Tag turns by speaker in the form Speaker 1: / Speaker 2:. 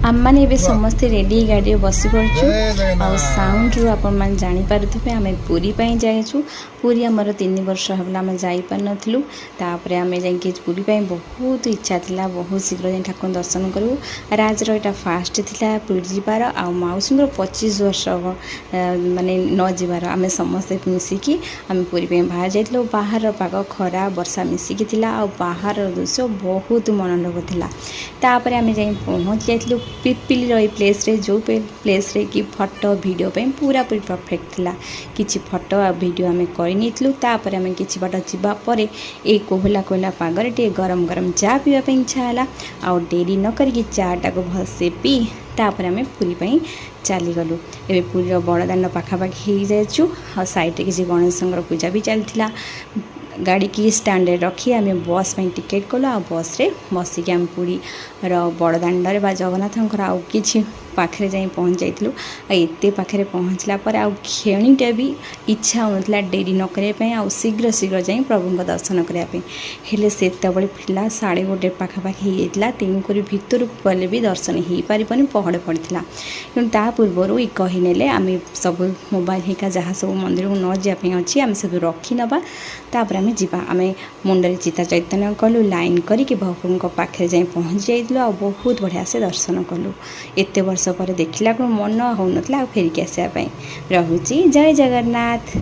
Speaker 1: आमने ए समस्ते रेडी गाड़ी बसी पड़ू आ साउंड रू आपण जानी पारे आम पुरी जाइछु। पुरी आमर 3 वर्ष होगा आम जापर नथिलु। तापर आम जाकि पुरी बहुत इच्छा थिला बहुत शीघ्र जाई ठाकुर दर्शन करूँ। राजर यहाँ फास्ट थिला पुरी जीवार आ मौसी 25 वर्ष माने न जीवार आम समस्ते मिसिकी आम पुरी बाहर जाइलु। बाहर पाग खरा वर्षा मिसिकी थिला आ बाहर दृश्य बहुत मनोलोभ थिला। तापर आम जाई पहुँच जाइलु पिपिली रही प्लेस रे जो प्लेस रे कि फोटो वीडियो पे पूरा पूरी परफेक्ट थिला। किछि फोटो आ वीडियो आम करनीलु। तापर आम किछि बाट जीवा परे ए कोहला कोहला पागरे टे गरम गरम चा पीवा पे इच्छा हैला आ डेरी न करिकि चा टाको भलसे पी तापर आम पुरी चली गलु। एबे पुरी बड़दान पाखापाखि हो जाइछु आ साइड किसी गणेश पूजा भी चलता। गाड़ी की स्टैंड रखी आम बस में टिकेट कलु आ बस रे बसिक आम पुरी बड़दाण्डे बा जगन्नाथ आउ कि पाखे जा पहुँच जाइलु। एत पाखे पहुँचला खेणीटा भी इच्छा होता डेरी न करने आ शीघ्र शीघ्र जा प्रभु दर्शन करने हेले से पिला 1:30 पाखापाखि होता। तेणुक भितर गले भी दर्शन हो पारन पहड़ पड़ता। कि पूर्वर कहीने आम सब मोबाइल हिका जहाँ सब मंदिर को न जावाई अच्छी आम सब रखी नवा। तापर आम जावा आम मुंडे चिता चैतन्य कलु लाइन करके भगवान पाखे जा पहुँच जाइलु आ बहुत बढ़िया से दर्शन कलु। एत वर्ष पर देखला मन हो ना फेरिक आसापी। रहुची जय जगन्नाथ।